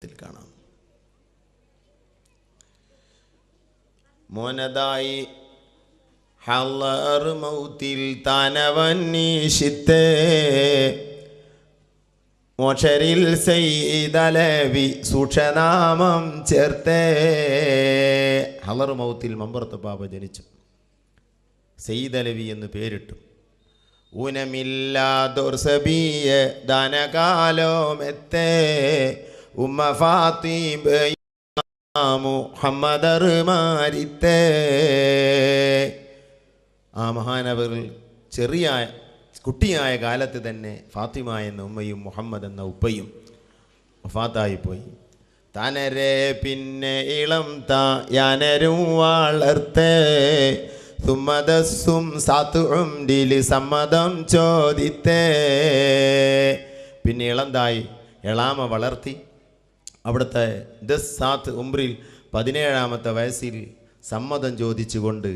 കാണാം. മോനതായി ഹളർ മൗത്തിൽ തനവന്നീഷിത്തേ മോഷരിൽ സയ്യിദലവി സൂക്ഷനാമം ചേർത്തേ. ഹളർ മൗത്തിൽ മമ്പുറത്ത് പാപ ജനിച്ചു. സയ്യിദലവി എന്ന് പേരിട്ടു. ഊനമില്ലാതൊർസബിയ ധനകാലോമെത്തേ ഉമ്മ ഫാത്തിമ മുഹമ്മദർ മാരിത്തേ. ആ മഹാനവർ ചെറിയ കുട്ടിയായ കാലത്ത് തന്നെ ഫാത്തിമ എന്ന ഉമ്മയും മുഹമ്മദ് എന്ന ഉപ്പയും വഫാത്തായിപ്പോയി. തനരെ പിന്നെ ഇളം താനരും വളർത്തേ സുമ്മദസ്സും സാത്തുംഡിൽ സമ്മതം ചോദിത്തേ. പിന്നെ ഇളന്തായി എളാമ വളർത്തി. അവിടുത്തെ ദസ്സാത്ത് ഉംറിൽ 17ാമത്തെ വയസ്സിൽ സമ്മതം ചോദിച്ചുകൊണ്ട്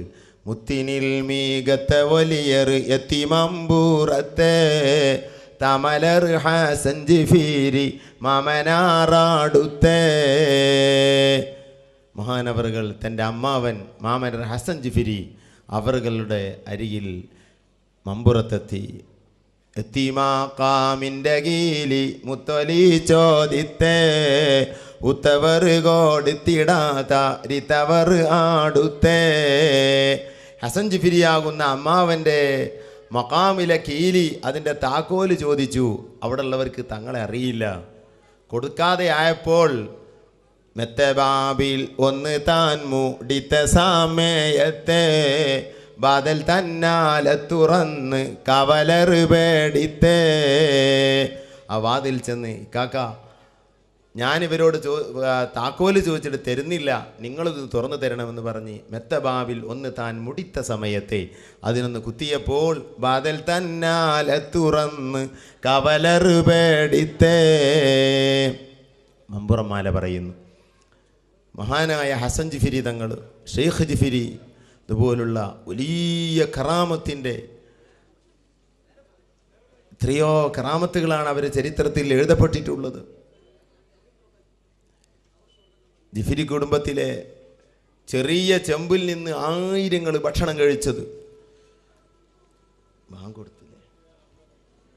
മുത്തിനിൽ മീകത്തെ വലിയർ എത്തിമമ്പൂറത്തെ തമലർ ഹസൻ ജിഫീരി മാമനാറാടുത്തേ. മഹാനവറുകൾ തൻ്റെ അമ്മാവൻ മാമനർ ഹസൻ ജിഫിരി അവറുകളുടെ അരികിൽ മമ്പുറത്തെത്തി. എത്തിമാക്കാമിൻ്റെ കീലി മുത്തൊലി ചോദിത്തേ ഉത്തവർ കൊടുത്തിടാതവർ ആടുത്തേ. ഹസൻ ജിഫിരിയാകുന്ന അമ്മാവൻ്റെ മക്കാമിലെ കീലി അതിൻ്റെ താക്കോല് ചോദിച്ചു. അവിടെ ഉള്ളവർക്ക് തങ്ങളെ അറിയില്ല. കൊടുക്കാതെ ആയപ്പോൾ മെത്തബാബിൽ ഒന്ന് താൻ മൂടിത്ത സമയത്തെ ബാദൽ തന്നാലെ തുറന്ന് കവലറ് പേടിത്തേ. ആ വാതിൽ ചെന്ന് കാക്ക ഞാനിവരോട് താക്കോല് ചോദിച്ചിട്ട് തരുന്നില്ല, നിങ്ങളിത് തുറന്നു തരണമെന്ന് പറഞ്ഞ് മെത്തബാബിൽ ഒന്ന് താൻ മുടിത്ത സമയത്തെ അതിനൊന്ന് കുത്തിയപ്പോൾ ബാദൽ തന്നാലെ തുറന്ന് കവലറ് പേടിത്തേ. മമ്പുറമാല പറയുന്നു, മഹാനായ ഹസൻ ജിഫിരി തങ്ങൾ, ഷെയ്ഖ് ജിഫിരി ഇതുപോലുള്ള വലിയ കറാമത്തിൻ്റെ എത്രയോ കറാമത്തുകളാണ് അവരെ ചരിത്രത്തിൽ എഴുതപ്പെട്ടിട്ടുള്ളത്. ജിഫിരി കുടുംബത്തിലെ ചെറിയ ചെമ്പിൽ നിന്ന് 1000 ഭക്ഷണം കഴിച്ചത്.